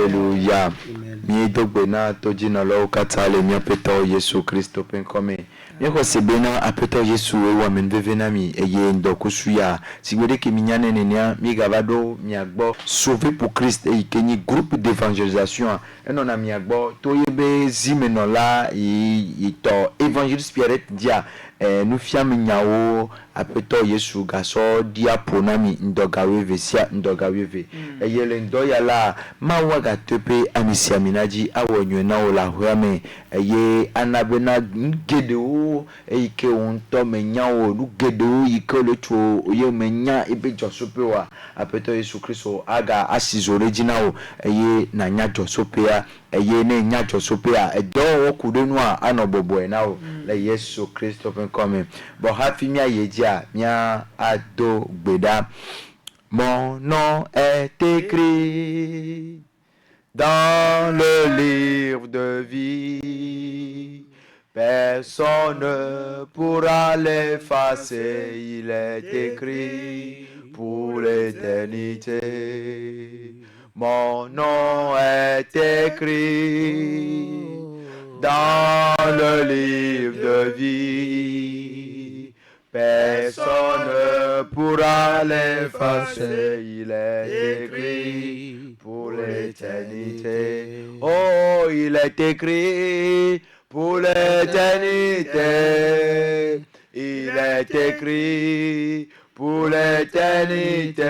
Alléluia. Mi dogbena tojina lo katale mi apeto Yesu Kristo penkome. Mi ko sebena apeto Yesu wa men vevenami eye ndokusuya. Sigwede ke minyane nenia mi gavado mi agbo sauvé pour Christ et kenyi groupe d'évangélisation. Enon na mi agbo toyebe zimenola i to évangéliste Pierre dia nous fiam nyao apeto Yesu gaso dia ponami ndogawe vesia ndogawe ve. Eyele ndoya la mawaga tepe amisiaminaji awonyo na ola huame eye anabena ngedeo eike onto menyao lu gedeo ike lecho oye menya ebe josopewa apeto Yesu Kristo aga asizore jinao eye na nya josopea eye ne nya josopea edo okudenu a anobobo enao la Yesu Kristo penkome bo hafi mia yejia mia ado gbeda. Mon nom est écrit dans le livre de vie. Personne ne pourra l'effacer. Il est écrit pour l'éternité. Mon nom est écrit dans le livre de vie. Personne ne pourra l'effacer, il est écrit pour l'éternité. Oh, il est écrit pour l'éternité. Il est écrit pour l'éternité.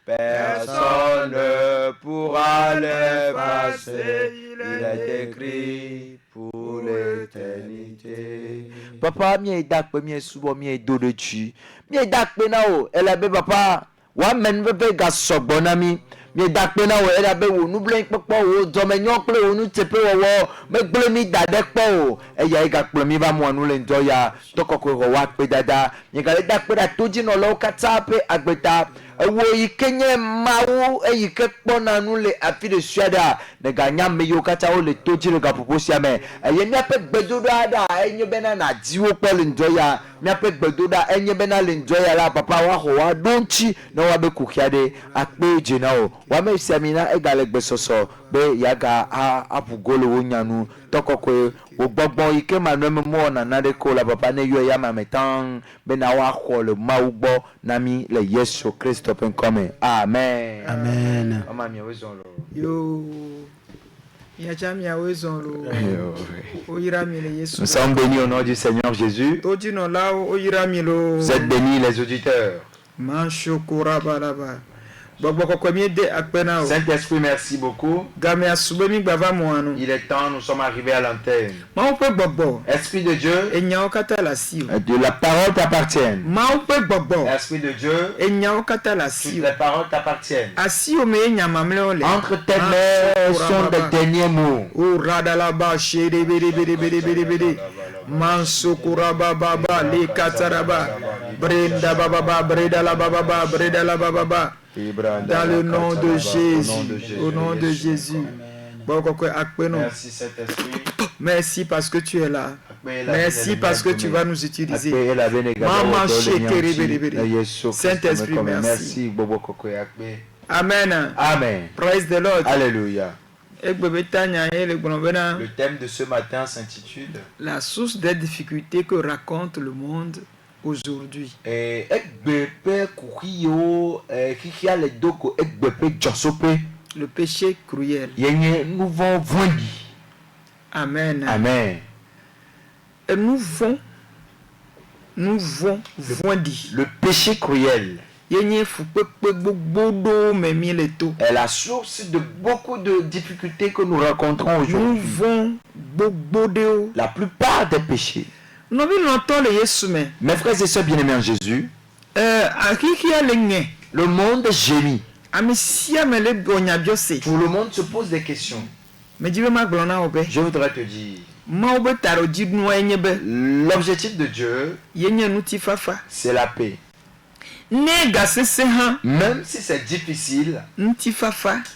Personne ne pourra l'effacer, il est écrit pour l'éternité. Papa, mi dak pe mi subo mi do de chi. Mi dak pe na o, ela be papa. Wa men be ga sogbona mi. Mi dak pe na o, ela be wo nu blen popo o, do me nyon ple o nu tepe wo, me gble mi dadek po o. E ya ga ple mi ba mo anu le njo ya. Tokoko ro wa pe dada. Mi ga le dak pe da toji no lo kata pe agbeta. Ewo ikenye mawu eyike kpona nu le afi de suada de ganya meyo kata o le toji le gapoposia me eye mi ape gbedoda da enye bena na diwo pe le njoya mi ape gbedoda enye bena le njoya la papa wa ho wa donchi na wa be kukiade akpe jina o wa me semina egale gbesoso be yaga apugolo wonyanu tokokwe wo gbogbo ike manu mo na na de ko la papa ne yo ya mametan be na wa ho le mawu gbo na mi le Yesu Kristo penkome. Amen. Amen. Mama mi awezon lo. Yo. Ya chami awezon lo. Oyira mi le Yesu. Nous sommes bénis au nom du Seigneur Jésus. Toji no la oyira mi lo. Vous êtes bénis les auditeurs. Manshokura balaba. Saint-Esprit, merci beaucoup. Il est temps, nous sommes arrivés à l'antenne. Esprit de Dieu, de la parole t'appartient. Esprit de Dieu, toutes les paroles t'appartiennent. Entre tes mains sont des derniers mots. Mansukura baba le kataraba brenda baba breda la baba breda la baba dans le nom de Jésus, au nom de Jésus. Merci Saint-Esprit. Merci parce que tu es là. Merci parce que tu vas nous utiliser. Maman Saint-Esprit, merci. Amen. Amen. Praise the Lord. Alléluia. Le thème de ce matin s'intitule La source des difficultés que raconte le monde aujourd'hui. Le péché cruel. Amen. Amen. Et nous vont le péché cruel est la source de beaucoup de difficultés que nous rencontrons aujourd'hui. La plupart des péchés. Mes frères et sœurs bien-aimés en Jésus, le monde gémit. Tout le monde se pose des questions. Je voudrais te dire, l'objectif de Dieu, c'est la paix. Même si c'est difficile,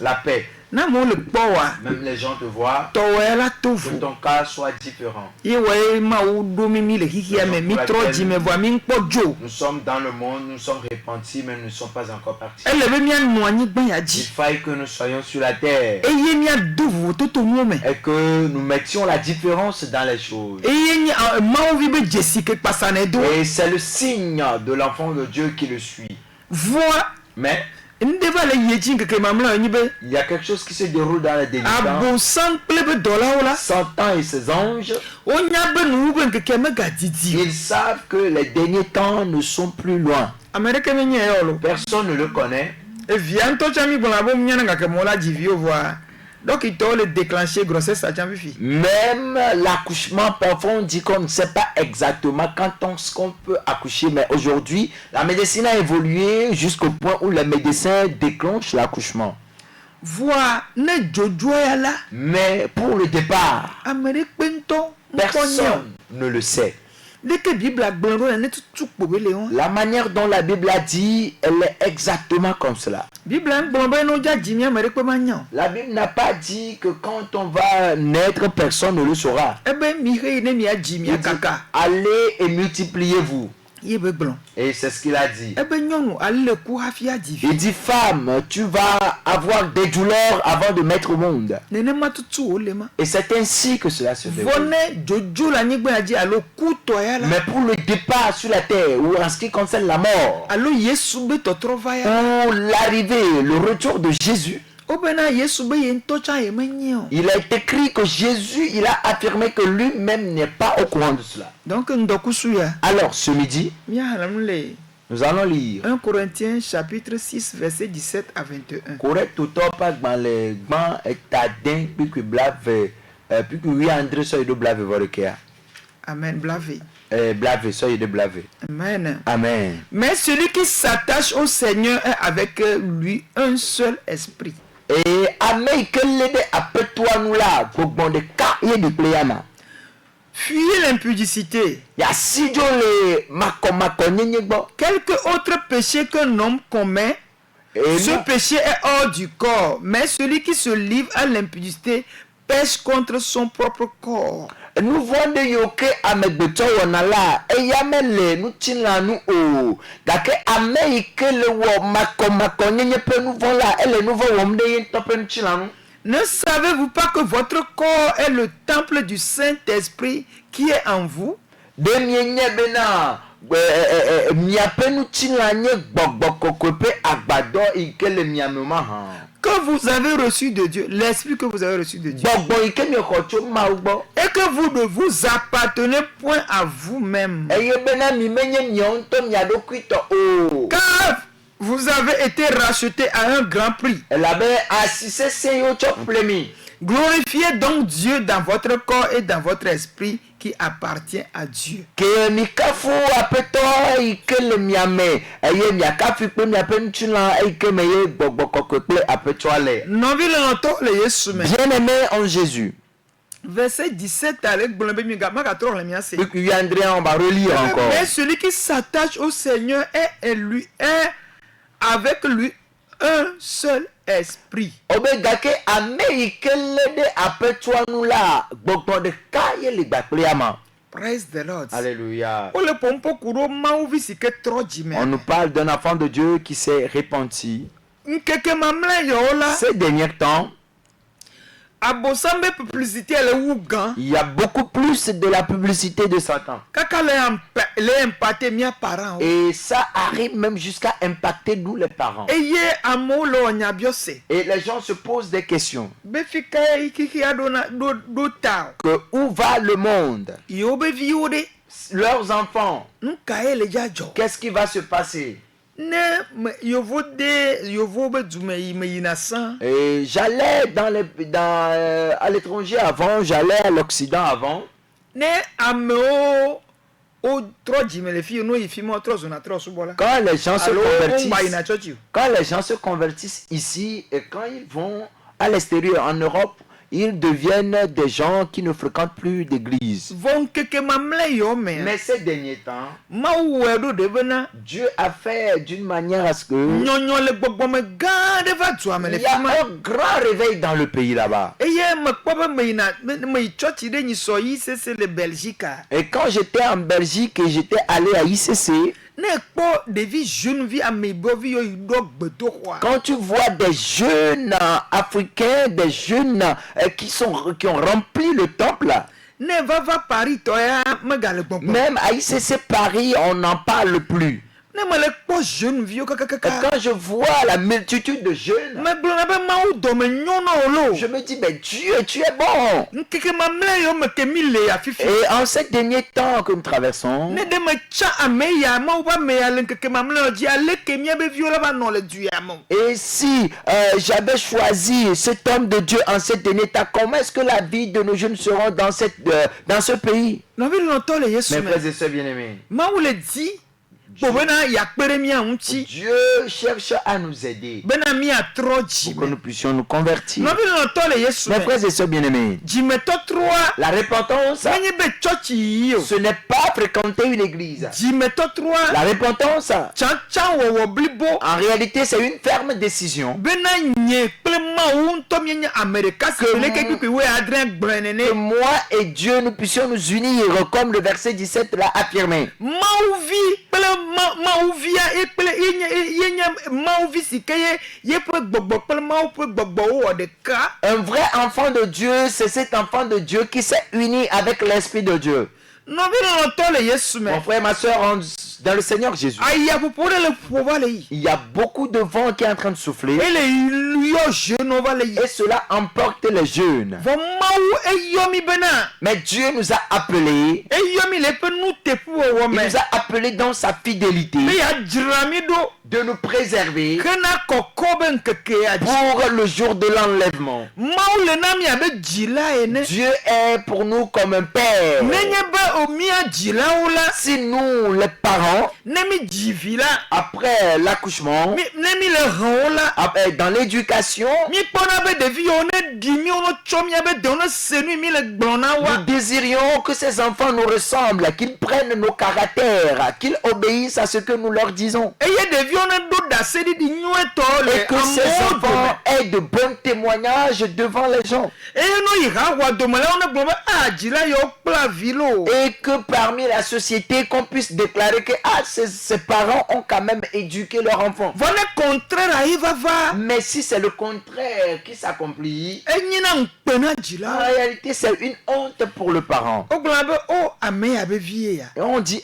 la paix. na mo le kpɔ wa Même les gens te voient, tɔwɔya la to que vo ton cas soit différent. ye wɔye ma wo ɖo mimi le xixia me mi trɔ dzime vɔa mi ŋkpɔ dzo Nous sommes dans le monde, nous sommes repentis, mais nous ne sommes pas encore partis. ele be mianɔ anyigba ya Il dzi faille que nous soyons sur la terre eye miado vovototo nuwo me et que nous mettions la différence dans les choses. eye nye mawo vi be dzesi ke kpasane do Et c'est le signe de l'enfant de Dieu qui le suit. voa Mais ŋde va le yie dzi nkeke mamlɛ nyi be il y a quelque chose qui se déroule dans les derniers temps. abosan kple be dɔlawo la Satan et ses anges, wonya be nuwu be nkeke megadidi o ils savent que les derniers temps ne sont plus loin. ame ɖeke menye ya o lo Personne ne le connaît. evia ŋutɔ tsã mi gbɔna be miana gake mo la dzi viwo voa dɔkitɔwo le déclencher grossesse tsã fifi Même l'accouchement, parfois on dit qu'on ne sait pas exactement ce qu'on peut accoucher. Mais aujourd'hui, la médecine a évolué jusqu'au point où les médecins déclenchent l'accouchement. voa ne dzodzoa ya la Mais pour le départ, ame ɖekpe ŋutɔ ŋkɔ nyɛ personne ne le sait. ɖeke bibla gblẽ ɖo ne tutu kpo be le wo La manière dont la Bible a dit, elle est exactement comme cela. bibla ŋgblɔ be ne wodza dzi mi ame ɖekpe ma nya o La Bible n'a pas dit que quand on va naître, personne ne le saura. ebe mi xe yi ne miadzi Il dit, miakaka allez et multipliez-vous. ye be gblɔ Et c'est ce qu'il a dit. ebe nyɔnu ale ku hafi adzi vi Il dit, femme, tu vas avoir des douleurs avant de mettre au monde. nenema tutu wo le ma Et c'est ainsi que cela se vɔ déroule. ne dzodzo le anyigba ya dzi alo kutɔ ya la Mais pour le départ sur la terre, ou en ce qui concerne la mort, alo yesu be tɔtrɔ va ya ou l'arrivée, le retour de Jésus, wobena yesu be ye ŋutɔ tsã ye menye o il est écrit que Jésus, il a affirmé que lui-même n'est pas au courant de cela. donc ŋdɔkusu ya Alors, ce midi, miaxlẽm le nous allons lire 1 Corinthiens chapitre 6 verset 17 à 21 correct tout pas dans les grands étadins puis que blave puis que oui André soit de blave vorkea amen blave blave soit de blave. amen Amen. mais celui qui s'attache au Seigneur est avec lui un seul esprit. Et amen que l'aide après toi nous là bon de cas et de pléama. Fuyez l'impudicité. Ya si jo le mako nyenye bo. Quelque autre péché qu'un homme commet, ce péché est hors du corps, mais celui qui se livre à l'impudicité pêche contre son propre corps. Nous voyons de yoke amegbeto wonala e yamele nous tinla nous o dake ameike le wo mako nyenye pe nous voyons là elle nous voyons de yin tope nous tinla nous. Ne savez-vous pas que votre corps est le temple du Saint-Esprit qui est en vous? De mienye bena miape nous tinla nye gbogbo kokope agbado ike le miamema han. Que vous avez reçu de Dieu, l'esprit que vous avez reçu de Dieu, Gbogbo ike mi kocho ma ugbo. et que vous ne vous appartenez point à vous-même. Eye bena mi menye nyonto miadokuito o. Car vous avez été rachetés à un grand prix. Elle avait assisté seyo choplemi. Glorifiez donc Dieu dans votre corps et dans votre esprit qui appartient à Dieu. Que mikafu apeto ike le miame eye miakafi pe miape ntuna ike meye gbogbo kokope apeto ale. Non, vi le noto le Yesu me. Bien-aimé en Jésus. Verset 17 avec Bolombe Miga, Magator le miase. Et puis André on va relire encore. Mais celui qui s'attache au Seigneur est avec lui un seul esprit. Obegake ameike lede apeto anu la gbogbo de kaye le gbakple ama. Praise the Lord. Alléluia. O le pompo kuro mauvi si ke tro jime. On nous parle d'un enfant de Dieu qui s'est repenti. Nkeke mamle yo la. Ces derniers temps, Abosambe publicité le wugan. il y a beaucoup plus de la publicité de Satan. Kaka le impacté mia parents. Et ça arrive même jusqu'à impacter nous les parents. Eye amo lo nyabiose. Et les gens se posent des questions. Befika ikiki adona do ta. Que où va le monde? Yo be viode. Leurs enfants. Nkae le jajo. Qu'est-ce qui va se passer? Ne yovo be dume yina san. Et j'allais à l'étranger avant, j'allais à l'Occident avant. Ne ameo o tro jime le fi no ifi mo tro zona tro subola. Quand les gens se convertissent, quand les gens se convertissent ici et quand ils vont à l'extérieur en Europe, ils deviennent des gens qui ne fréquentent plus d'église. Mais ces derniers temps, Dieu a fait d'une manière à ce que il y a un grand réveil dans le pays là-bas. Et quand j'étais en Belgique et j'étais allé à ICC, quand tu vois des jeunes africains, des jeunes qui ont rempli le temple, même à ICC Paris, on n'en parle plus. Et quand je vois la multitude de jeunes, je me dis, mais Dieu, tu es bon. Et en ces derniers temps que nous traversons, et si j'avais choisi cet homme de Dieu en ces derniers temps, comment est-ce que la vie de nos jeunes seront dans ce pays? Mes frères et sœurs bien-aimés, Dieu cherche à nous aider pour que nous puissions nous convertir. Mes frères et sœurs bien-aimés, la repentance, ce n'est pas fréquenter une église. La repentance, en réalité, c'est une ferme décision que moi et Dieu nous puissions nous unir, comme le verset 17 l'a affirmé. Un vrai enfant de Dieu, c'est cet enfant de Dieu qui s'est uni avec l'Esprit de Dieu. Mon frère, ma soeur, dans le Seigneur Jésus, il y a beaucoup de vent qui est en train de souffler, et cela emporte les jeunes. Mais Dieu nous a appelés, il nous a appelés dans sa fidélité de nous préserver pour le jour de l'enlèvement. Dieu est pour nous comme un père. Si nous, les parents, après l'accouchement, dans l'éducation, nous désirions que ces enfants nous ressemblent, qu'ils prennent nos caractères, qu'ils obéissent à ce que nous leur disons. Et que ces enfants aient de bons témoignages devant les gens. Et que parmi la société, qu'on puisse déclarer que ces parents ont quand même éduqué leur enfant. Mais si c'est le contraire qui s'accomplit, en réalité c'est une honte pour le parent. Et on dit,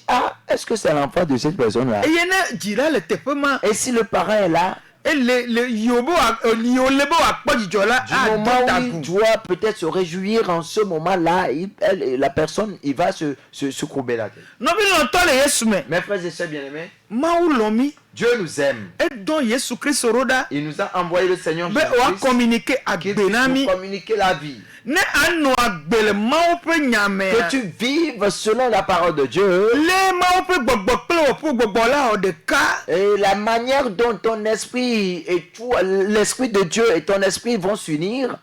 est-ce que c'est l'enfant de cette personne-là? Et si le parent est là, du moment où il doit peut-être se réjouir en ce moment-là, la personne, il va se courber la tête. Mes frères et sœurs bien-aimés, Dieu nous aime. Il nous a envoyé le Seigneur Jésus-Christ qui puisse nous communiquer la vie. Que tu vives selon la parole de Dieu. Et la manière dont ton esprit et toi, l'esprit de Dieu et ton esprit vont s'unir.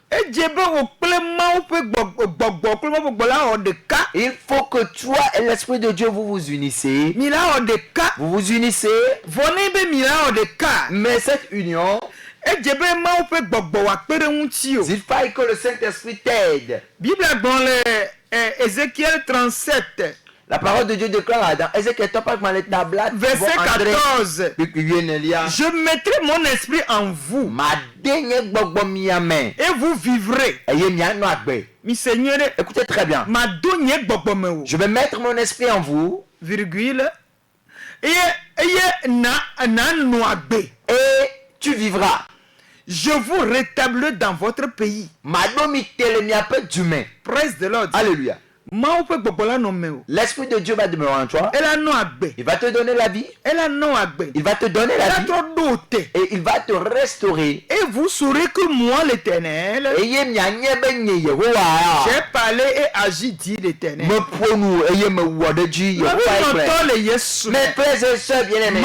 Il faut que toi et l'esprit de Dieu vous vous unissez. Vous vous unissez. Mais cette union, il faille que le Saint-Esprit t'aide. Ézéchiel 37. La parole de Dieu déclare dans Ézéchiel verset 14. Je mettrai mon esprit en vous. Et vous vivrez. Écoutez très bien. Je vais mettre mon esprit en vous. Virgule. Et tu vivras. Je vous rétablis dans votre pays. Praise the Lord. Alléluia. L'Esprit de Dieu va demeurer en toi. Il va te donner la vie. Il va te donner la vie. Et il va te restaurer. Et vous saurez que moi, l'Éternel, j'ai parlé et agi, dit l'Éternel. Mes frères et sœurs bien-aimés,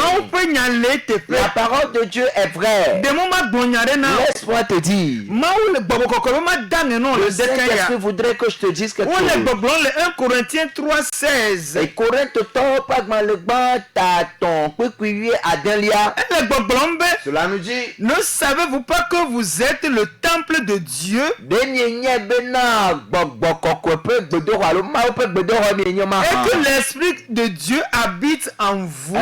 la parole de Dieu est vraie. Laisse-moi te dire. Le Saint-Esprit voudrait que je te dise quelque chose. 1 Corinthiens 3:16. Et Corinthe pas le banc ton cela nous dit, ne savez-vous pas que vous êtes le temple de Dieu et que l'Esprit de Dieu habite en vous?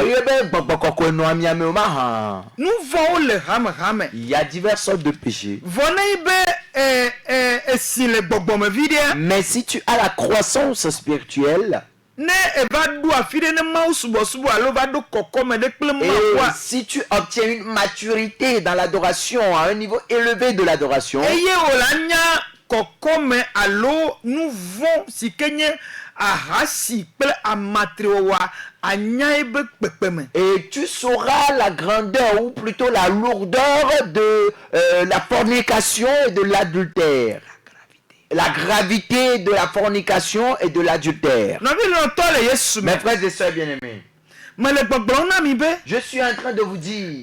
Nous voyons le ham. Il y a diverses sortes de péchés. Mais si tu as la croissance spirituelle, et si tu obtiens une maturité dans l'adoration, à un niveau élevé de l'adoration, et tu sauras la grandeur ou plutôt la lourdeur de la fornication et de l'adultère. La gravité de la fornication et de l'adultère. Mes frères et sœurs bien-aimés, je suis en train de vous dire,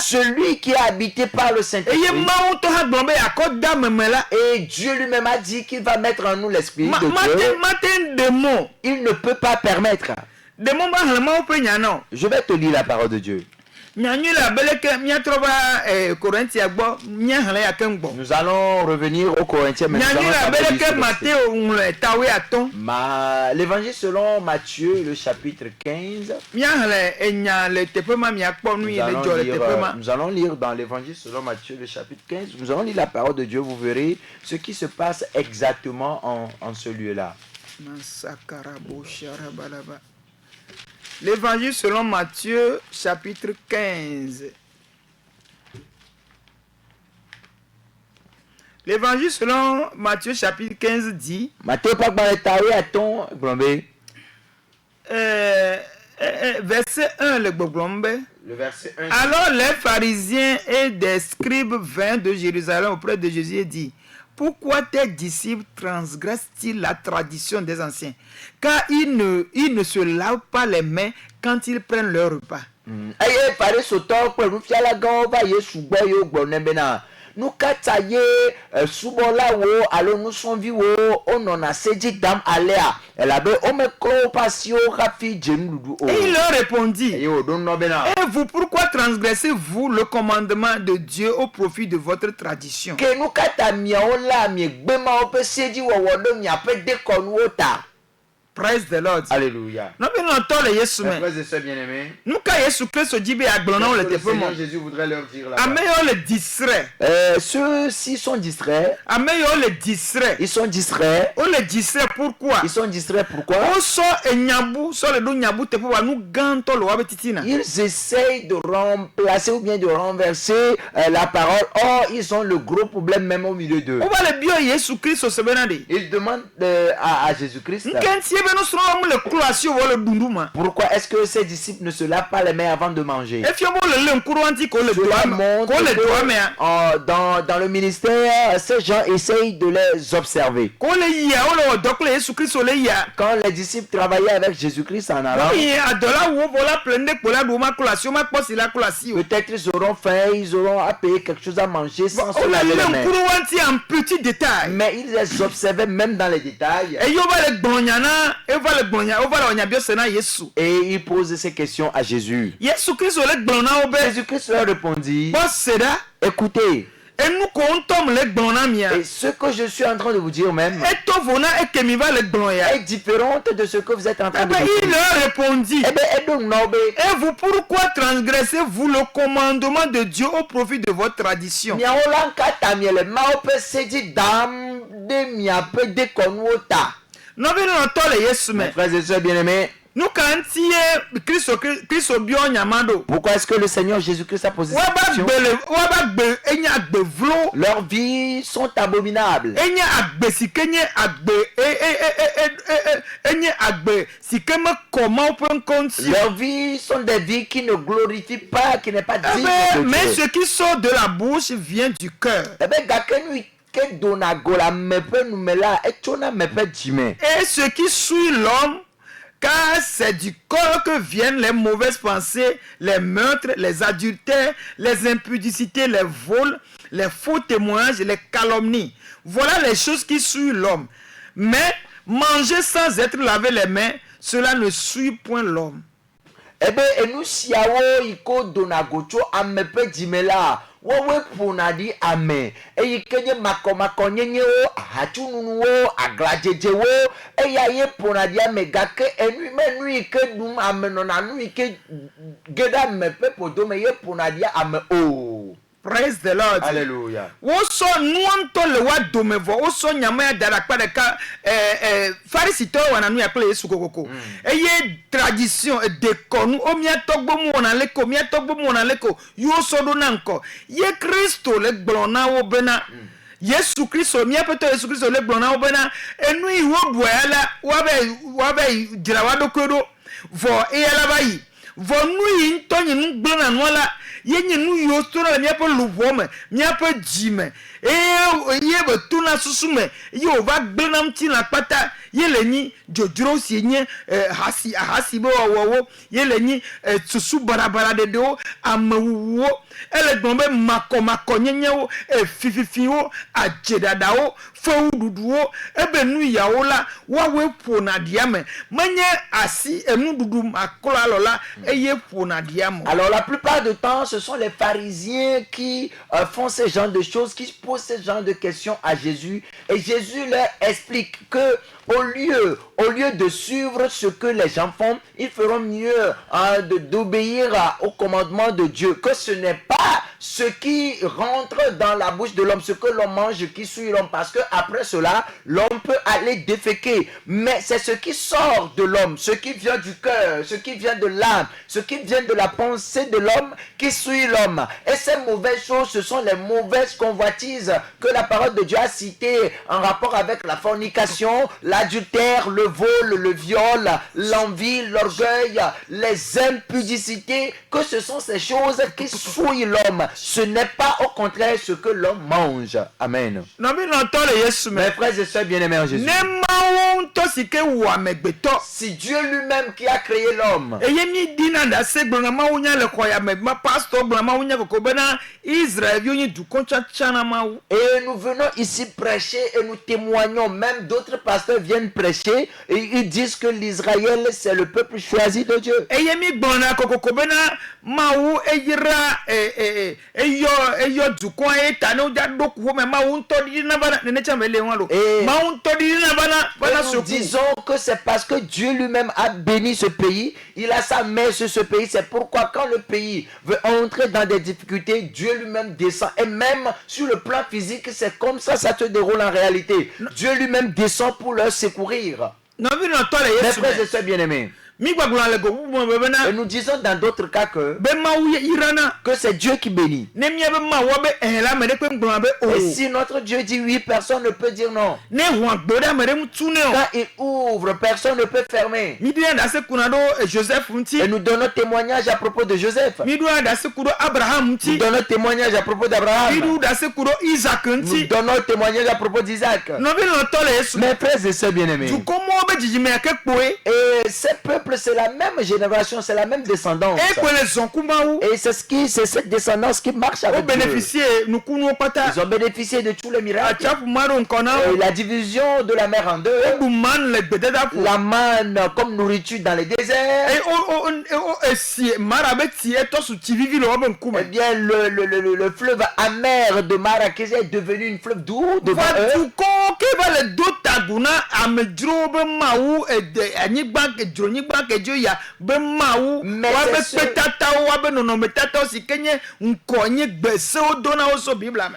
celui qui est habité par le Saint-Esprit, et Dieu lui-même a dit qu'il va mettre en nous l'Esprit de Dieu, il ne peut pas permettre. Je vais te lire la parole de Dieu. Nous allons revenir aux Corinthiens. L'évangile selon Matthieu, le chapitre 15. Nous allons lire dans l'évangile selon Matthieu, le chapitre 15. Nous allons lire la parole de Dieu. Vous verrez ce qui se passe exactement en ce lieu-là. L'évangile selon Matthieu, chapitre 15. L'évangile selon Matthieu, chapitre 15 dit... verset 1, le verset 1. Alors les pharisiens et des scribes vinrent de Jérusalem auprès de Jésus et dit: pourquoi tes disciples transgressent-ils la tradition des anciens? Car ils ne se lavent pas les mains quand ils prennent leur repas. Nous kataye subola wo alo nous sommes wo on a sedi dam alea elabe omekro pasio rafi jenudu. Et il leur répondit: et vous, pourquoi transgressez-vous le commandement de Dieu au profit de votre tradition? Que nous kata miaola mi gbema ope sedi wo wodo mi ape dekonu ota. Praise the Lord. Alléluia. Mes frères et sœurs bien-aimés, Jésus voudrait leur dire là. Ceux-ci sont distraits. Ils sont distraits. Pourquoi? Ils sont distraits pourquoi? Ils essayent de remplacer ou bien de renverser la parole. Or, ils ont le gros problème même au milieu d'eux. Ils demandent à Jésus-Christ: pourquoi est-ce que ces disciples ne se lavent pas les mains avant de manger? Cela montre que dans le ministère, ces gens essayent de les observer. Quand les disciples travaillaient avec Jésus-Christ en allant, peut-être ils auront faim, ils auront à payer quelque chose à manger sans se laver les mains. Mais ils les observaient même dans les détails. Et il pose ces questions à Jésus. Jésus-Christ leur répondit: écoutez, et ce que je suis en train de vous dire même est différente de ce que vous êtes en train de dire. Il leur répondit: et vous, pourquoi transgressez-vous le commandement de Dieu au profit de votre tradition? Mes frères et sœurs bien-aimés, nous kantie Christ bio nyamado. Pourquoi est-ce que le Seigneur Jésus-Christ a posé cette question? Leurs vies sont abominables. Leurs vies sont des vies qui ne glorifient pas, qui n'est pas digne de mais Dieu. ce qui sort de la bouche vient du cœur. Et ce qui suit l'homme, car c'est du corps que viennent les mauvaises pensées, les meurtres, les adultères, les impudicités, les vols, les faux témoignages, les calomnies. Voilà les choses qui suivent l'homme. Mais manger sans être lavé les mains, cela ne suit point l'homme. Eh bien, et nous siawo iko donagocho amepe dimela. Wowe punadi ame. E yikenye makonyenye wo, hachununu wo, aglajeje wo. E yaye punadi ame gake enu menu ike dum ame nona nu ike geda mepe podome ye punadi ame o. Praise the Lord. Alléluia. Woso nuanto le wa domevo woso nyama ya darakpa de ka farisito wana nu ya kle Yesu kokoko. Eye tradition dekonu o mia togbo mu wana leko mia togbo mu wana leko yo so do nanko. Ye Kristo le glona wo bena. Yesu Kristo mia peto Yesu Kristo le glona wo bena enu iwo boyala wabe jirawado kodo vo eyala bayi. Vo nu yintonyi nu glona nwala yenye nu yo stora mi apo luvome mi apo jime ye be tuna susume yo va gbenam ti na pata ye le ni jojuro si nye hasi bo wo ye le ni susu barabara de do amawo ele gbonbe mako nyenye wo fififi wo ajedada wo fowududu wo ebe nu yawo la wa we po na diame manye asi enu dudu makola lola eye po na diamo. Alors la plupart du temps ce sont les pharisiens qui font ce genre de choses, qui posent ce genre de questions à Jésus, et Jésus leur explique que au lieu de suivre ce que les gens font, ils feront mieux d'obéir au commandement de Dieu, que ce n'est pas ce qui rentre dans la bouche de l'homme, ce que l'on mange qui suit l'homme, parce que après cela, l'homme peut aller déféquer, mais c'est ce qui sort de l'homme, ce qui vient du cœur, ce qui vient de l'âme, ce qui vient de la pensée de l'homme qui suit l'homme. Et ces mauvaises choses, ce sont les mauvaises convoitises que la parole de Dieu a citées en rapport avec la fornication, l'adultère, le vol, le viol, l'envie, l'orgueil, les impudicités, que ce sont ces choses qui souillent l'homme. Ce n'est pas au contraire ce que l'homme mange. Amen. Mes frères et sœurs bien-aimés en Jésus. Si Dieu lui-même qui a créé l'homme, et nous venons ici prêcher et nous témoignons, même d'autres pasteurs viennent prêcher et ils disent que l'Israël c'est le peuple choisi de Dieu. Nous disons que c'est parce que Dieu lui-même a béni ce pays, il a sa main sur ce pays, c'est pourquoi quand le pays veut entrer dans des difficultés, Dieu lui-même descend. Et même sur le plan physique, c'est comme ça se déroule en réalité. Dieu lui-même descend pour leur secourir. Mes frères et sœurs bien-aimés, et nous disons dans d'autres cas que c'est Dieu qui bénit. Et si notre Dieu dit oui, personne ne peut dire non. Quand il ouvre, personne ne peut fermer. Et nous donnons témoignage à propos de Joseph. Nous donnons témoignage à propos d'Abraham. Nous donnons témoignage à propos d'Isaac. Mes frères et sœurs bien-aimés, et ces peuples, c'est la même génération, c'est la même descendance. Et c'est cette descendance qui marche avec Dieu. Ils ont bénéficié de tous les miracles. Et la division de la mer en deux. La manne comme nourriture dans les déserts. Eh bien, le fleuve amer de Marrakech est devenu une fleuve doux devant eux. commandement que Dieu y a.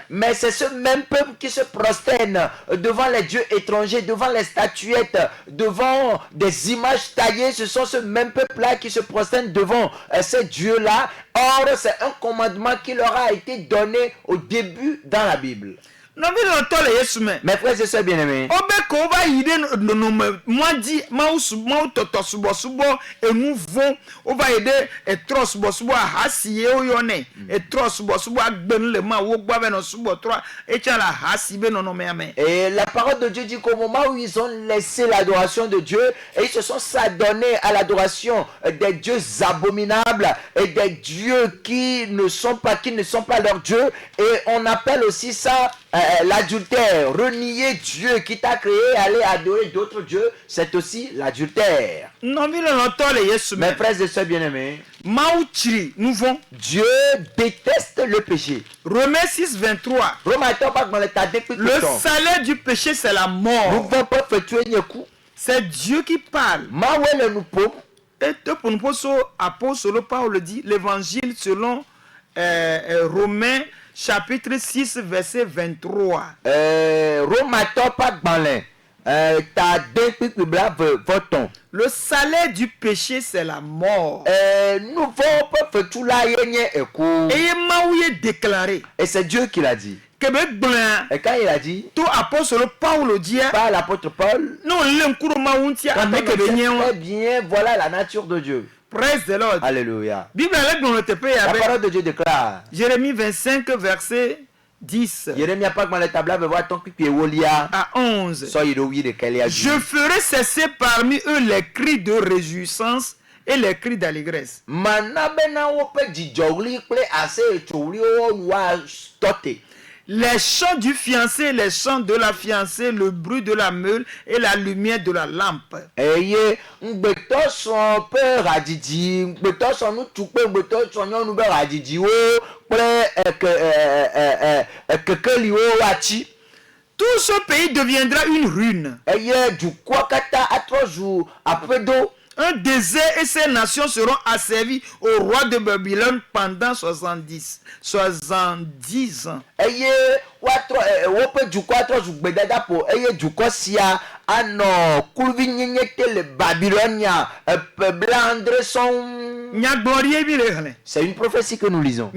Mais c'est ce même peuple qui se prosterne devant les dieux étrangers, devant les statuettes, devant des images taillées. Ce sont ce même peuple-là qui se prosterne devant ces dieux-là. Or, c'est un commandement qui leur a été donné au début dans la Bible. Mes frères et sœurs bien-aimés, et la parole de Dieu dit qu'au moment où ils ont laissé l'adoration de Dieu et ils se sont adonnés à l'adoration des dieux abominables et des dieux qui ne sont pas leurs dieux, et on appelle aussi ça l'adultère. Renier Dieu qui t'a créé, aller adorer d'autres dieux, c'est aussi l'adultère. Mes frères et sœurs bien-aimés, Dieu déteste le péché. Romains 6, 23. Le salaire du péché, c'est la mort. C'est Dieu qui parle. Et pour nous, apôtre Paul dit, l'évangile selon Romains chapitre 6, verset 23. Le salaire du péché, c'est la mort. Et déclaré. Et c'est Dieu qui l'a dit. Et quand il a dit, par l'apôtre Paul, très bien, voilà la nature de Dieu. Praise the Lord. Alléluia. La parole de Dieu déclare. Jérémie 25, verset 10 à 11. Je ferai cesser parmi eux les cris de réjouissance et les cris d'allégresse. Les chants du fiancé, les chants de la fiancée, le bruit de la meule et la lumière de la lampe. Tout ce pays deviendra une ruine. Un désert, et ces nations seront asservies au roi de Babylone pendant 70 ans. C'est une prophétie que nous lisons.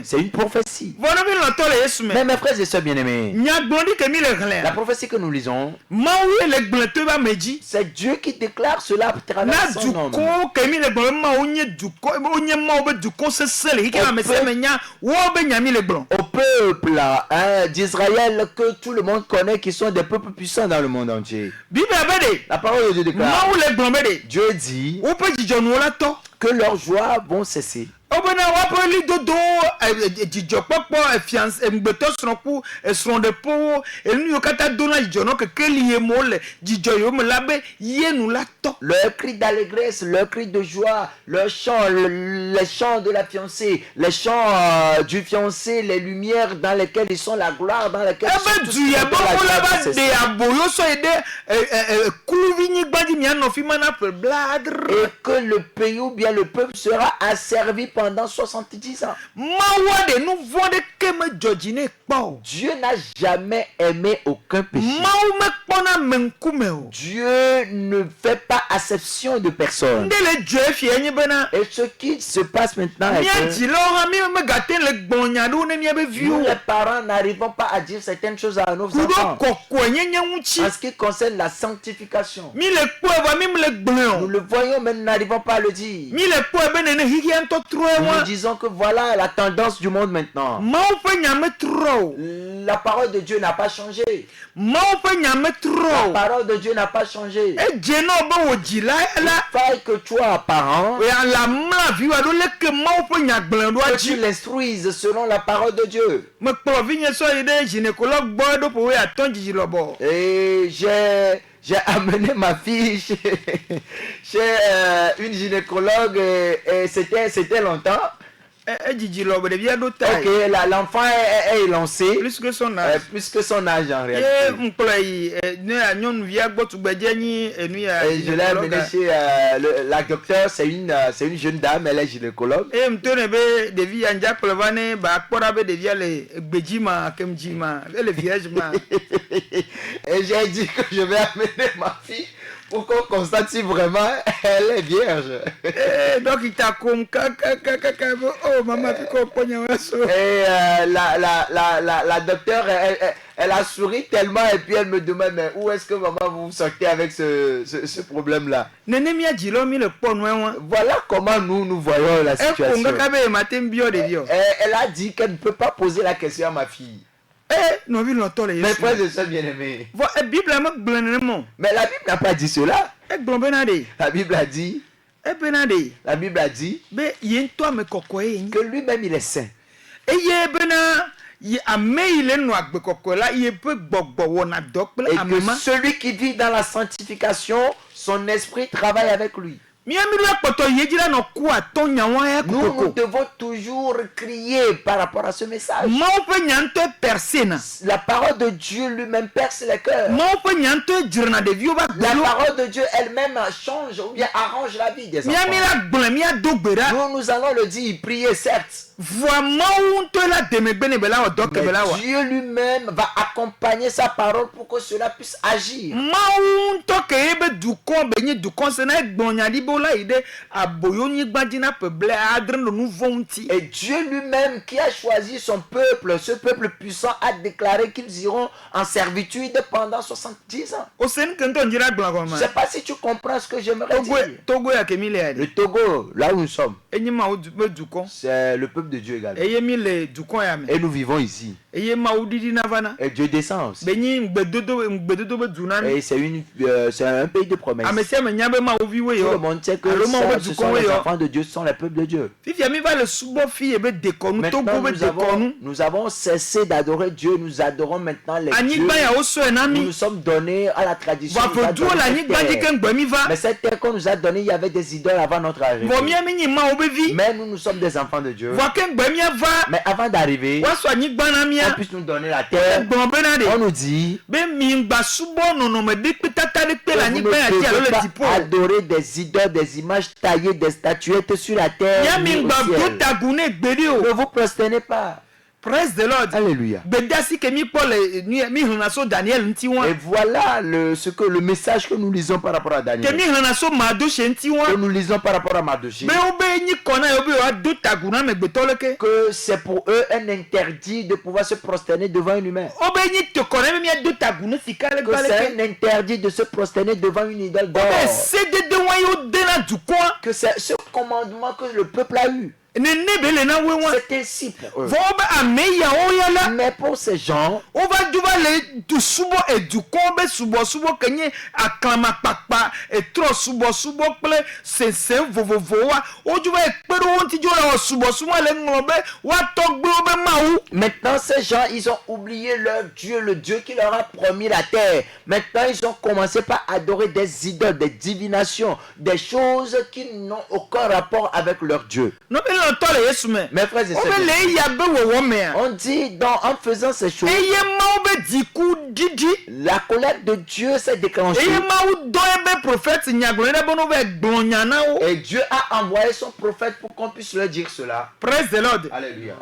C'est une prophétie. Mais mes frères et sœurs bien-aimés, la prophétie que nous lisons, c'est Dieu qui déclare cela à travers son nom. Au peuple d'Israël que tout le monde connaît, qui sont des peuples puissants dans le monde entier. La parole de Dieu déclare. Dieu dit que leurs joies vont cesser. Leur cri d'allégresse, leur cri de joie, leur chant, les chants de la fiancée, les chants du fiancé, les lumières dans lesquelles ils sont, la gloire dans laquelle ils sont. Et que le pays ou bien le peuple sera asservi pendant 70 ans. Dieu n'a jamais aimé aucun péché. Dieu ne fait pas acception de personne. Et ce qui se passe maintenant est que nous, les parents, n'arrivons pas à dire certaines choses à nos enfants. En ce qui concerne la sanctification, nous le voyons mais nous n'arrivons pas à le dire. Nous disons que voilà la tendance du monde maintenant. La parole de Dieu n'a pas changé. La parole de Dieu n'a pas changé. Il faille que toi, parent, que tu l'instruises selon la parole de Dieu. Et j'ai amené ma fille chez une gynécologue et c'était longtemps. Ok, l'enfant est lancé. Plus que son âge. Plus que son âge en réalité. Et je l'ai amené chez la docteure, c'est une jeune dame, elle est gynécologue. Et j'ai dit que je vais amener ma fille pour qu'on constate si vraiment elle est vierge. Donc il t'a comme oh maman et la docteure elle a souri tellement et puis elle me demande mais où est-ce que maman vous sortez avec ce problème là. Voilà comment nous voyons la situation. Elle a dit qu'elle ne peut pas poser la question à ma fille. Mes frères et sœurs bien-aimés. Mais la Bible n'a pas dit cela. La Bible a dit que lui-même il est saint. Et que celui qui vit dans la sanctification, son esprit travaille avec lui. Nous devons toujours crier par rapport à ce message. La parole de Dieu lui-même perce les cœurs. La parole de Dieu elle-même change ou bien arrange la vie des enfants. Nous allons le dire, prier certes. Mais Dieu lui-même va accompagner sa parole pour que cela puisse agir. Et Dieu lui-même qui a choisi son peuple, ce peuple puissant, a déclaré qu'ils iront en servitude pendant 70 ans. Je ne sais pas si tu comprends ce que j'aimerais dire. Le Togo, là où nous sommes, c'est le peuple de Dieu également. Et nous vivons ici. Et Dieu descend aussi. Et c'est un pays de promesses. Tout le monde sait que ce sont les enfants de Dieu, ce sont les peuples de Dieu. Maintenant, nous avons cessé d'adorer Dieu, nous adorons maintenant les dieux. Nous nous sommes donnés à la tradition. Mais cette terre qu'on nous a donnée, il y avait des idoles avant notre arrivée. Mais nous sommes des enfants de Dieu. Mais avant d'arriver, on puisse nous donner la terre. On nous dit que vous ne devez pas adorer des idoles, des images taillées, des statuettes sur la terre. Ne vous prosternez pas. Praise the Lord. Alléluia. Et voilà le message que nous lisons par rapport à Daniel. Que nous lisons par rapport à Mardochée. Que c'est pour eux un interdit de pouvoir se prosterner devant un humain. Que c'est un interdit de se prosterner devant une idole d'or. Que c'est ce commandement que le peuple a eu. C'est ainsi pour eux. Mais pour ces gens, maintenant ces gens, ils ont oublié leur Dieu, le Dieu qui leur a promis la terre. Maintenant ils ont commencé par adorer des idoles, des divinations, des choses qui n'ont aucun rapport avec leur Dieu. Mes frères et sœurs, on dit en faisant ces choses, la colère de Dieu s'est déclenchée. Et Dieu a envoyé son prophète pour qu'on puisse leur dire cela. Praise the Lord. Alléluia.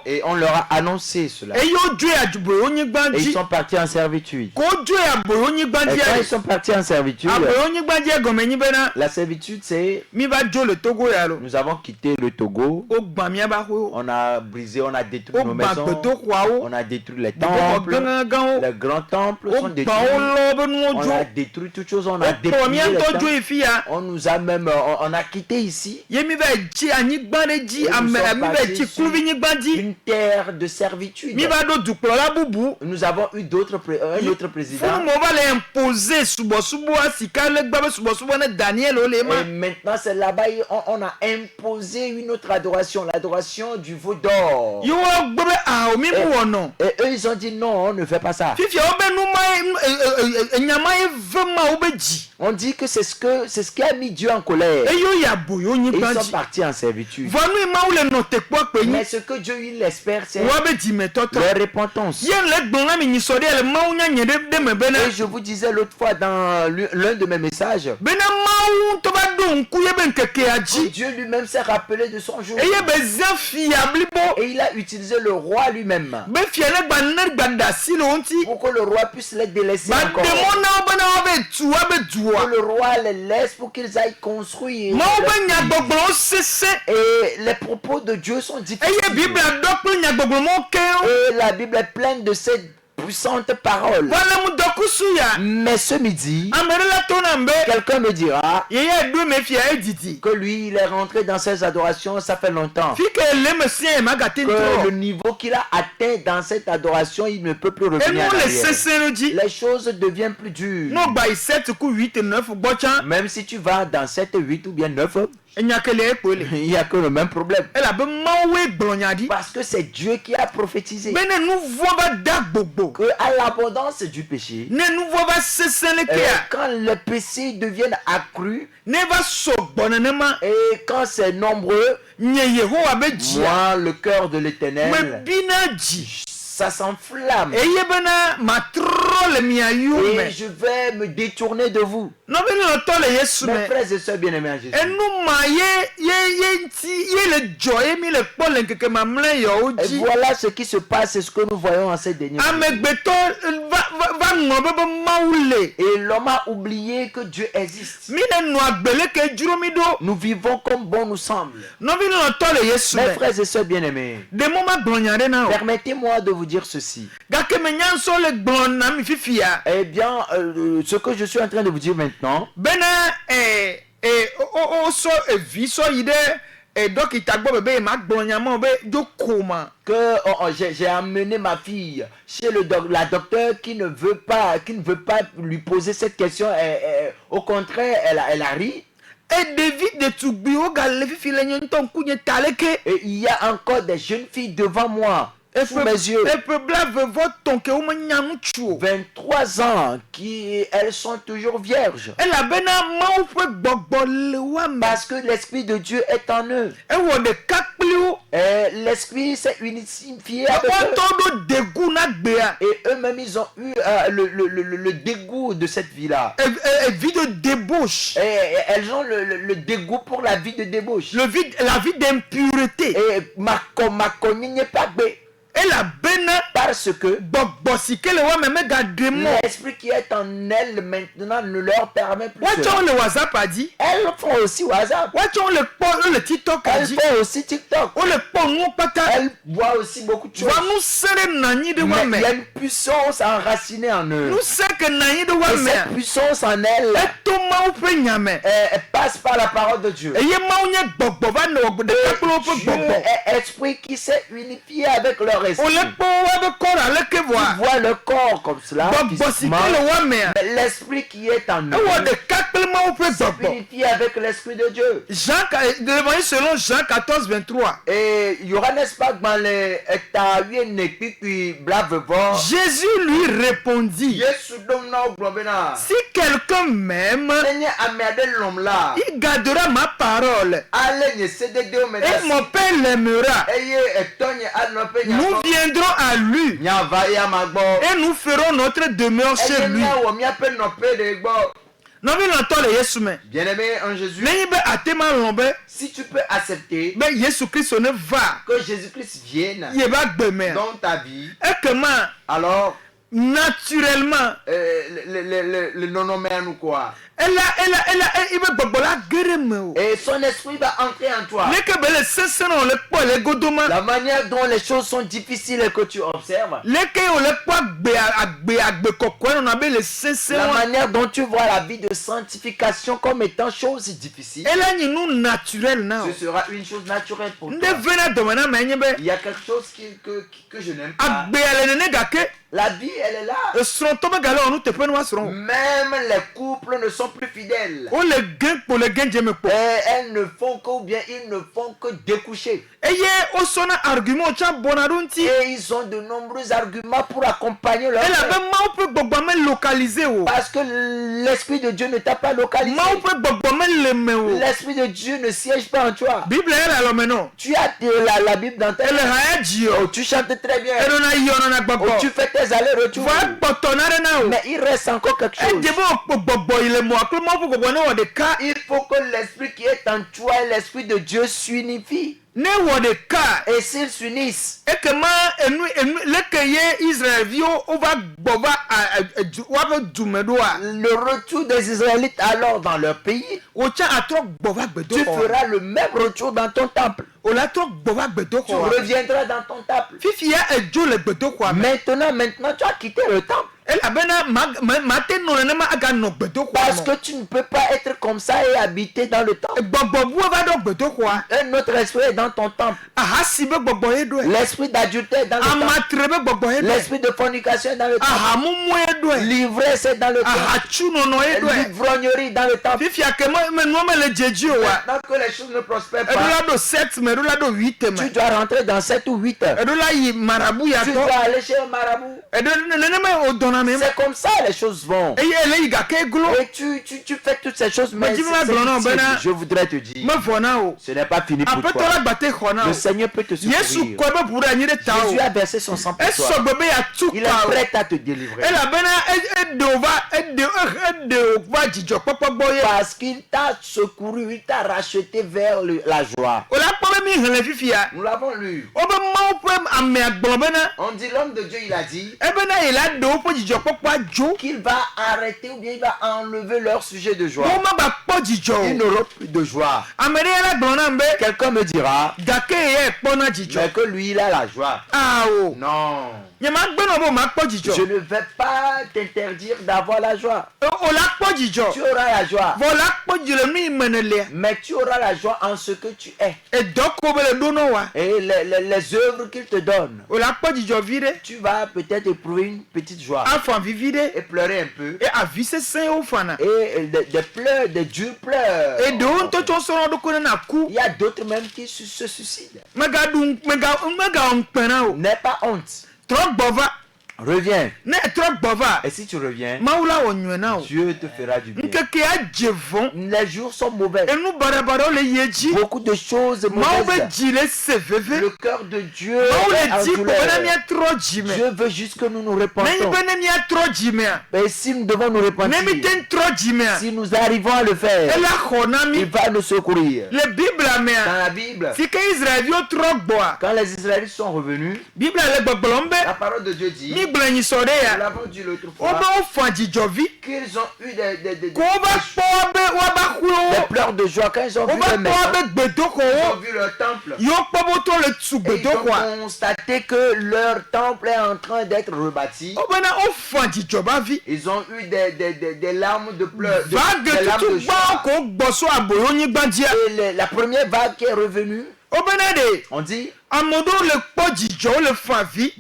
Et on leur a annoncé cela. Et ils sont partis en servitude. Et quand ils sont partis en servitude, la servitude c'est nous avons quitté le Togo. On a brisé, on a détruit nos maisons. On a détruit les temples. Les grands temples sont détruits. On a détruit toutes choses. On a détruit les temples. On nous a même, on a quitté ici. Une terre de servitude. Nous avons eu un autre président. Et maintenant c'est là-bas on a imposé une autre adoration, l'adoration du veau d'or. Yo gbe a o mi mu wono. Et eux, ils ont dit non, on ne fait pas ça. Fifi o be nu ma nyama e vema o be ji. On dit que c'est ce qui a mis Dieu en colère. E yo ya boyo nyi Et ils sont banji. partis en servitude. Vonu ma ou le no te po pe Mais ni. ce que Dieu il espère, c'est Wa be ji metoto. leur repentance. Yen le gbon mi ni so de le ma unya nye de me bena. Et je vous disais l'autre fois dans l'un de mes messages, Bena ma u to ba do nku ye be nkeke aji. Dieu lui-même s'est rappelé de son jour. E ye be zan fiable bo. Et il a utilisé le roi lui-même Be fiale gba ner gba da si lo nti. pour que le roi puisse les délaisser Ba encore. demo na o bena o be tu wa be Que duwa. le roi les laisse pour qu'ils aillent construire. Ma o leur be nya pays. gbogbo o sese. Et les propos de Dieu sont E ye difficiles. Bible adokun nya gbogbo mo ke o. Et la Bible est pleine de ces puissantes paroles. Wala mu dokusu ya. Mais ce midi, Amere la tona mbe. quelqu'un me dira Ye do me fia editi. que lui, il est rentré dans ses adorations, ça fait longtemps. Fi ke le me sien ma gatin Que le tro. niveau qu'il a atteint dans cette adoration, il ne peut plus E revenir nous en le arrière. sesenoji. Les choses deviennent plus dures. No ba 7 ku 8 9 bochan. Même si tu vas dans 7, 8 ou bien 9, Enya kele ekole. il n'y a que le même problème. E la be mawe glonyadi. Parce que c'est Dieu qui a prophétisé Bene nous vo ba da gbogbo. que à l'abondance du péché, Ne nous vo ba sesene ke ya. quand les péchés deviennent accrus Ne va so bonanema. et quand c'est nombreux, Nye Yehowa be ji. moi, le cœur de Me l'Éternel, bina ji. ça s'enflamme. E ye bena ma tro le mi ayu Et me. je vais me détourner de vous. No be no to le Yesu Mes me. frères et sœurs bien-aimés en Jésus. Enu ma ye nti ye le joye mi le kpo le nkeke mamle yo Et oji. voilà ce qui se passe, c'est ce que nous voyons en ces derniers jours. Amegbeto va ng'obe be maule. Et l'homme a oublié que Dieu existe. Mi ne no agbele ke juro mi do. Nous vivons comme bon nous semble. No bi no to le Yesu Mes me. frères et sœurs bien-aimés, De mo ma glonyare na o. permettez-moi de vous dire ceci. Gake me nyanso le glon na mi fifia. Eh bien, ce que je suis en train de vous dire maintenant, Bena o so vi so yide dokita gbo bebe ma glonyama be do koma. que j'ai amené ma fille chez la docteur qui ne veut pas lui poser cette question. Au contraire, elle a ri. Et David de tugbi o gale fifi le nyonton kunye taleke. Et il y a encore des jeunes filles devant moi, sous mes yeux. Et peu blave voton ke o manyam chuo. 23 ans, elles sont toujours vierges. Et la bena ma ou pe gbogbo le wa ma. Parce que l'Esprit de Dieu est en eux. E wo de kakpli o. Et l'Esprit s'est unifié avec O eux. to do degu na gbe a. Et eux-mêmes, ils ont eu le dégoût de cette vie-là. E vie de débauche. Et elles ont le dégoût pour la vie de débauche. La vie d'impureté. Et ma n'est pas bé. Et la bena Parce que gbogbo si ke le wa me ga demo. l'esprit qui est en elles maintenant ne leur permet plus. Wa cela. chon le WhatsApp a dit. Elles font aussi WhatsApp. Wa chon le TikTok a Elles dit. font aussi TikTok. O le po nu pata. Elles voient aussi beaucoup de choses. Va nous serrer nani de wa Mais me. il y a une puissance enracinée en eux. Nous serrer que nani de wa Et me. cette puissance en elles, Et to ma ou pe nyame. elle passe par la parole de Dieu. Et ye ma ou nye gbogbo va no de kakplo pe Dieu gbogbo. est esprit qui s'est unifié avec leur O esprit. le po wa be kora le ke Ils voa. voient le corps comme cela. Gbogbo si physiquement. ke le wa me. Mais l'esprit qui est en E wo eux de kakplo ma ou pe s'est gbogbo. unifié avec l'esprit de Dieu. De l'évangile selon Jean 14 23. Et il y aura, n'est-ce pas, dans les Jésus lui répondit, si quelqu'un m'aime, il gardera ma parole et mon Père l'aimera. Nous viendrons à lui et nous ferons notre demeure chez lui. Non, mais l'entend le Yesu me. Bien-aimé en Jésus, Mais il be atema lombe, si tu peux accepter mais Yesu Christ ne va. que Jésus-Christ vienne Il va gbemer. dans ta vie, Et comment alors naturellement le non-nommé ou quoi, il va gbobola gereme. et son esprit va entrer en toi. Les que bele senseno le po le godoma. La manière dont les choses sont difficiles et que tu observes, Les que o le po agbe kokwa na be le la senseno. manière dont tu vois la vie de sanctification comme étant chose difficile, Elle a nous naturel now. ce sera une chose naturelle pour Nde toi. vena domana menye be Il y a quelque chose que je n'aime pas. agbe ale ne gake La vie, elle est là. Même les couples ne sont plus fidèles. Et elles ne font que, ou bien ils ne font que découcher. Et ils ont de nombreux arguments pour accompagner leur parce que l'Esprit de Dieu ne t'a pas localisé. L'Esprit de Dieu ne siège pas en toi. Tu as la Bible dans ta main. Oh, tu chantes très bien. Oh, tu fais tes allers-retours. Mais il reste encore quelque chose. Il faut que l'Esprit qui est en toi et l'Esprit de Dieu s'unifient. Et s'ils s'unissent, le retour des Israélites alors dans leur pays, tu feras le même retour dans ton temple. Tu reviendras dans ton temple. Maintenant tu as quitté le temple. Parce que tu ne peux pas être comme ça et habiter dans le temple. Un autre esprit est dans ton temple. L'esprit d'adultère est dans le temple. L'esprit de fornication est dans le temple. L'ivresse est dans le temple. L'ivrognerie dans le temple. Maintenant que les choses ne prospèrent pas, tu dois rentrer dans 7 ou 8 heures. Tu dois aller chez un marabout. C'est comme ça les choses vont. Et tu fais toutes ces choses. Mais je voudrais te dire, ce n'est pas fini pour toi. Le Seigneur peut te secourir. Jésus a versé son sang pour toi. Il est prêt à te délivrer. Parce qu'il t'a secouru, il t'a racheté vers la joie. Nous l'avons lu. On dit l'homme de Dieu, il a dit qu'il va arrêter ou bien il va enlever leur sujet de joie. Ils n'auront plus de joie. Quelqu'un me dira mais que lui il a la joie. Non. Je ne vais pas t'interdire d'avoir la joie. Tu auras la joie. Mais tu auras la joie en ce que tu es. Et les œuvres qu'il te donne. Tu vas peut-être éprouver une petite joie. Et pleurer un peu. Et des pleurs, des durs pleurs. Il y a d'autres même qui se suicident. N'aie pas honte. Reviens. Et si tu reviens, Dieu te fera du bien. Les jours sont mauvais. Beaucoup de choses mauvaises. Le cœur de Dieu est en douleur. Dieu veut juste que nous nous repentons. Et si nous devons nous repentir, si nous arrivons à le faire, il va nous secourir. Dans la Bible, quand les Israélites sont revenus, la parole de Dieu dit, nous l'avons dit l'autre fois, qu'ils ont eu des pleurs de joie quand ils ont vu les maisons, ils ont vu leur temple, et ils ont constaté que leur temple est en train d'être rebâti. Ils ont eu des larmes de pleurs, des larmes de joie. Et la première vague qui est revenue, on dit,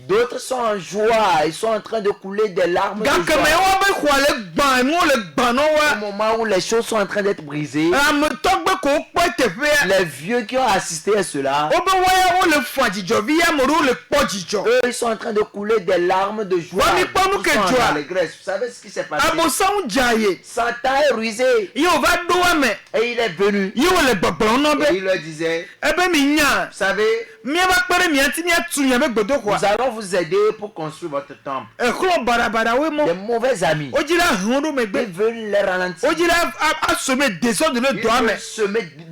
d'autres sont en joie, ils sont en train de couler des larmes de joie. Au moment où les choses sont en train d'être brisées, les vieux qui ont assisté à cela, eux ils sont en train de couler des larmes de joie. Vous savez ce qui s'est passé? Satan est rusé. Et il est venu. Et il leur disait, vous savez, nous allons vous aider pour construire votre temple. Des mauvais amis, ils veulent les ralentir. Ils veulent semer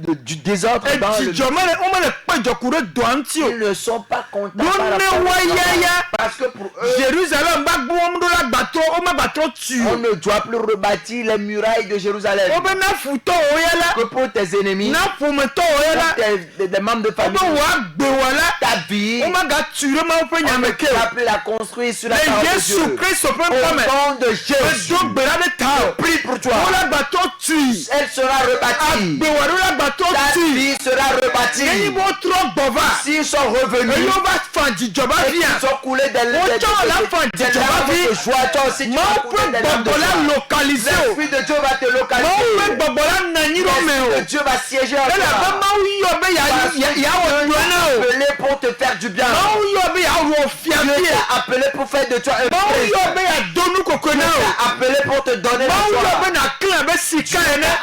du désordre dans le milieu. Ils ne sont pas contents parce que pour eux, on ne doit plus rebâtir les murailles de Jérusalem. Que pour tes ennemis, des membres de famille, ta vie, on ne doit plus la construire sur la parole de Dieu. Au nom de Jésus, je prie pour toi. Elle sera rebâtie. ta vie sera rebâtie. S'ils sont revenus, ils ont coulé des larmes de joie. Toi aussi, tu vas couler des larmes de joie. L'Esprit de Dieu va te localiser. L'Esprit de Dieu va siéger en toi. Appelé pour te faire du bien. Dieu t'a appelé pour faire de toi un prince. Appelé pour te donner la joie.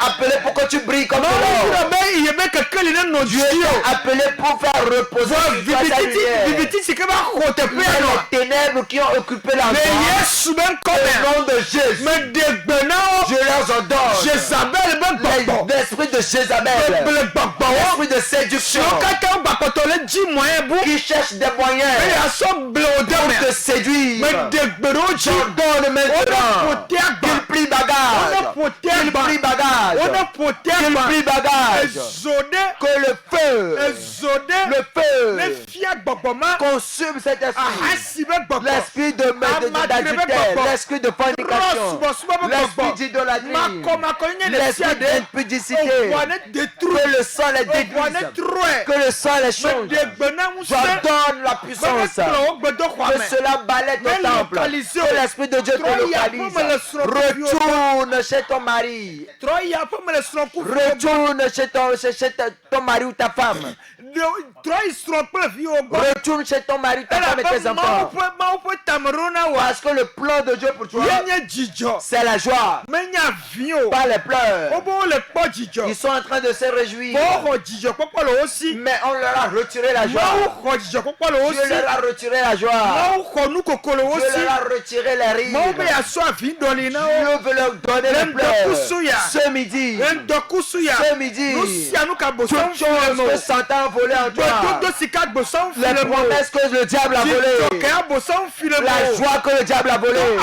Appelé pour que tu brilles comme l'or. Dieu t'a appelé pour faire reposer les ténèbres qui ont occupé la joie. Au nom de Jésus, je leur ordonne l'esprit de Jézabel, l'esprit de séduction qui cherche des moyens pour te séduire. J'ordonne maintenant qu'il plie bagage, qu'il plie bagage, que le feu consume cet esprit, l'esprit d'adultère, l'esprit de fornication, l'esprit d'idolâtrie, l'esprit d'impudicité, que le sang les détruise, que le sang les change. J'ordonne la puissance, que cela balaie ton temple, que l'esprit de Dieu te localise. Retourne chez ton mari, retourne chez ton mari ou ta femme. Retourne chez ton mari, ta femme et tes enfants. Parce que le plan de Dieu pour toi, c'est la joie, pas les pleurs. Ils sont en train de se réjouir, mais on leur a retiré la joie. Dieu leur a retiré la joie. Dieu leur a retiré les rires. Dieu veut leur donner les pleurs. Ce midi, toute chose que Satan volé en toi, les promesses que le diable a volées, la joie que le diable a volée,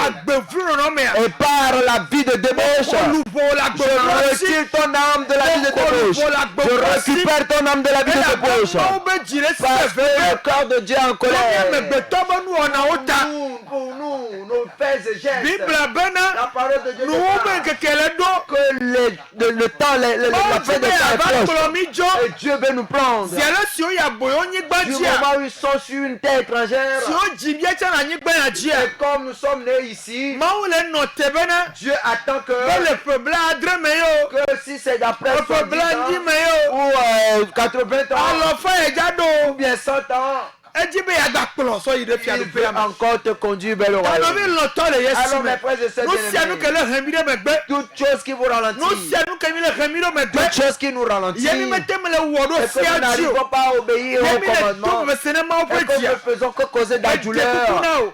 et par la vie de débauche, je retire ton âme de la vie de débauche. Je récupère ton âme de la vie de débauche. Parce que le corps de Dieu est en colère. Pour nous, nos faits et gestes, la parole de Dieu que le temps, la fin de temps est proche. Et Dieu veut nous prendre. Du moment où ils sont sur une terre étrangère, et comme nous sommes nés ici, Dieu attend que si c'est d'après 70 ans ou 80 ans ou bien 100 ans, il peut encore te conduire vers le royaume. Alors mes frères et sœurs bien-aimés, toute chose qui vous ralentit, toute chose qui nous ralentit, et que nous n'arrivons pas à obéir au commandement, et que nous ne faisons que causer de la douleur,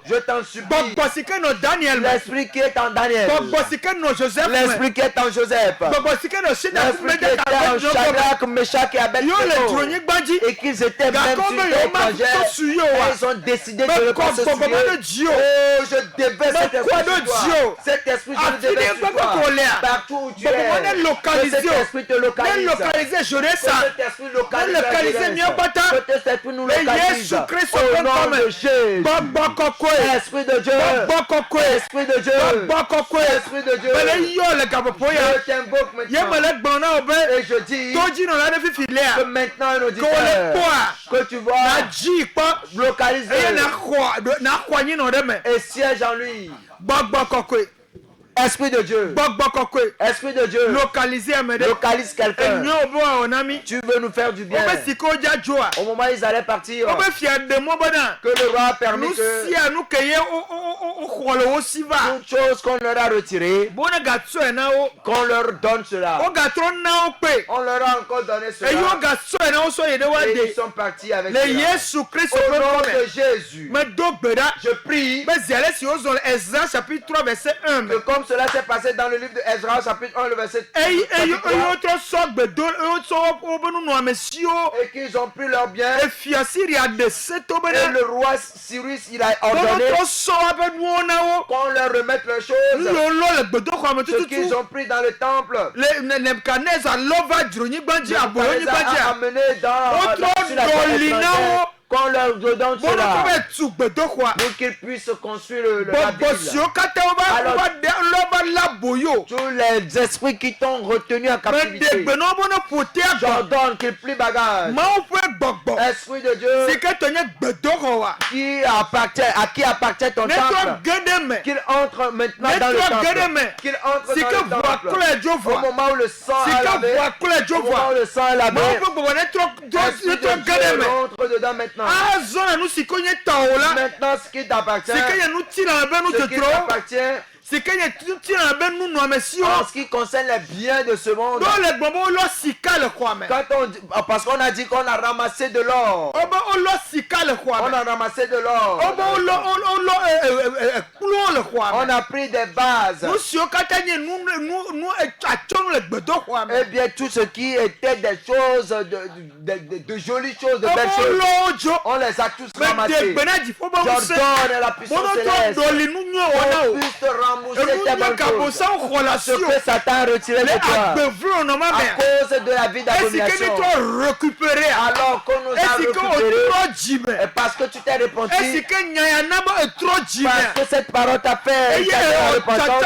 je t'en supplie, l'esprit qui est en Daniel, l'esprit qui est en Joseph, l'esprit qui était en Shadrach, Meshach et Abednego, et qu'ils étaient même sur terre étrangère, et ils ont décidé de ne pas se souiller. Oh, je déverse cet esprit sur toi. Cet esprit, je le déverse sur toi. Partout où tu es, que cet esprit te localise. Que cet esprit localise que cet esprit nous localise. Au nom de Jésus. Esprit de Dieu. Esprit de Dieu. Esprit de Dieu. Je t'invoque maintenant. Et je dis que maintenant un auditeur que tu vois localisé et siège en lui. Esprit de Dieu. Esprit de Dieu. Localise quelqu'un. Tu veux nous faire du bien. Au moment où ils allaient partir, que le roi a permis que toute chose qu'on leur a retirée, qu'on leur donne cela. On leur a encore donné cela. Et ils sont partis avec cela. Au nom de Jésus, je prie que comme cela s'est passé dans le livre de Ezra, chapitre 1, le verset 3, et qu'ils ont pris leur bien, et le roi Cyrus, il a ordonné qu'on leur remette leurs choses, ce qu'ils ont pris dans le temple. Nebuchadnezzar a amené sur la terre étrangère, qu'on leur donne cela, pour qu'ils puissent construire la ville. Alors, tous les esprits qui t'ont retenu en captivité, j'ordonne qu'ils plient bagage. Esprit de Dieu, à qui appartient ton temple, qu'il entre maintenant dans le temple. Qu'il entre dans le temple. Au moment où le sang est lavé, au moment où le sang est lavé, Esprit de Dieu rentre dedans maintenant. Maintenant, ce qui t'appartient, ce qui t'appartient, en ce qui concerne les biens de ce monde, quand parce qu'on a dit qu'on a ramassé de l'or, on a ramassé de l'or, on a pris des vases, et bien tout ce qui était des choses, de jolies choses, de belles choses, on les a tous ramassés. J'ordonne la puissance céleste qu'on puisse te rembourser tes bonnes choses, ce que Satan a retiré de toi à cause de la vie d'abomination, alors qu'on nous a récupéré, et parce que tu t'es repenti, parce que cette parole t'a fait repentance,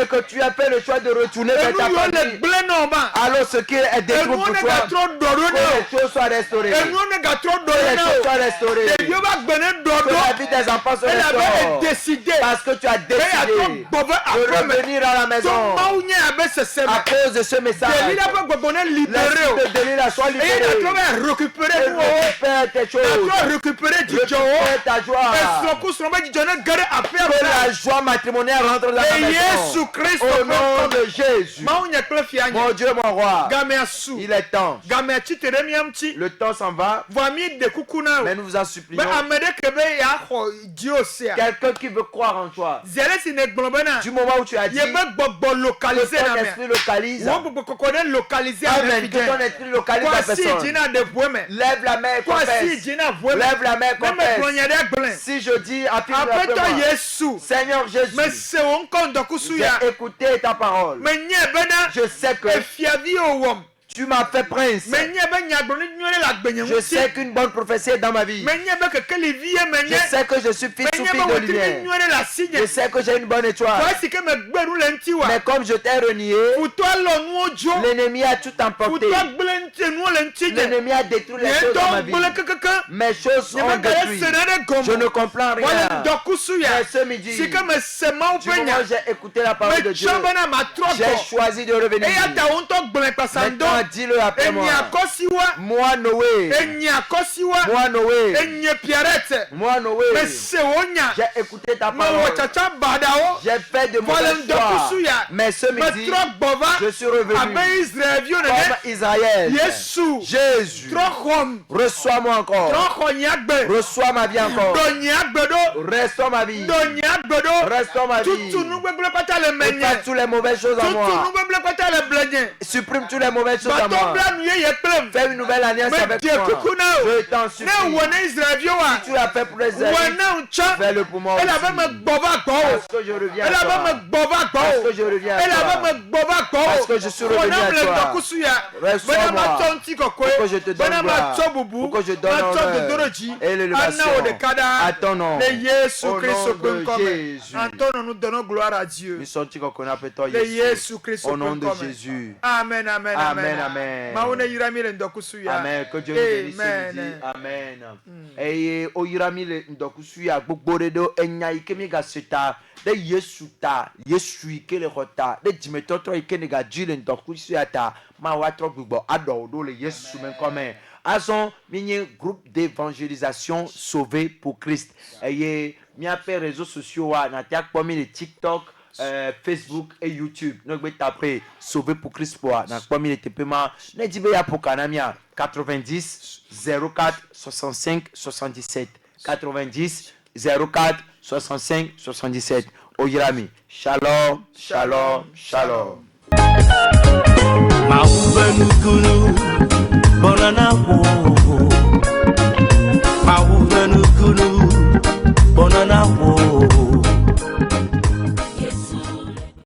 et que tu as fait le choix de retourner vers ta famille, alors ce qui est détruit pour toi, que les choses soient restaurées, que les choses soient restaurées, que la vie des enfants soit restaurée, parce que tu as décidé de revenir à la maison à cause de ce message. L'esprit de Delilah soit libéré, récupère tes choses, récupère ta joie, que la joie matrimoniale rentre dans ta maison. Au nom de Jésus, mon Dieu, mon roi, il est temps. Le temps s'en va, mais nous vous en supplions. Quelqu'un qui veut croire en toi, du moment où tu as dit que ton esprit localise, amen, que ton esprit localise la personne, lève la main et confesse, lève la main et confesse. Si je dis après moi, Seigneur Jésus, j'ai écouté ta parole, je sais que tu m'as fait prince. Je sais qu'une bonne prophétie est dans ma vie. Je sais que je suis fils ou fille de lumière. Je sais que j'ai une bonne étoile. Mais comme je t'ai renié, l'ennemi a tout emporté. L'ennemi a détruit les choses dans ma vie. Mes choses sont détruites. Je ne comprends rien. Mais ce midi, du moment où j'ai écouté la parole de Dieu, j'ai choisi de revenir. Maintenant, dis-le après moi. Moi Noé. Moi Noé. Moi Noé. J'ai écouté ta parole. J'ai fait de mauvais choix. Mais ce midi, je suis revenu comme Israël. Jésus, reçois-moi encore. Reçois ma vie encore. Restaure ma vie. Restaure ma vie. Efface toutes les mauvaises choses en moi. Supprime toutes les mauvaises choses en moi. Fais une nouvelle alliance avec moi. Je t'en supplie. Si tu l'as fait pour les Israélites, fais-le pour moi aussi. Parce que je reviens à toi. Parce que je reviens à toi. Parce que je suis revenu à toi. Reçois-moi pour que je te donne gloire, pour que je donne honneur et l'élévation à ton nom. Au nom de Jésus. Nous donnons gloire à Dieu. Au nom de Jésus. Amen, amen, amen. Amen. Amen. Que Dieu nous bénisse ce midi. Amen. Et oyirami le ndokusu ya gbogbore do enya ikemi ga seta de Yesu ta Yesu ike le hota de dimetoto ike ne ga jile ndokusu ya ta ma watro gbogbo ado do le Yesu men comme azon minye groupe d'évangélisation sauvé pour Christ. Et mi a fait réseaux sociaux wa na tia kpomi le TikTok, Facebook et YouTube. Nous avons tapé Sauvé pour Christ pour dans le les TPMA. Nous avons pour Kanamia 90 04 65 77 90 04 65 77. Oyirami. Shalom, shalom, shalom. Mauvenukunu bonana wo. Mauvenukunu bonana wo.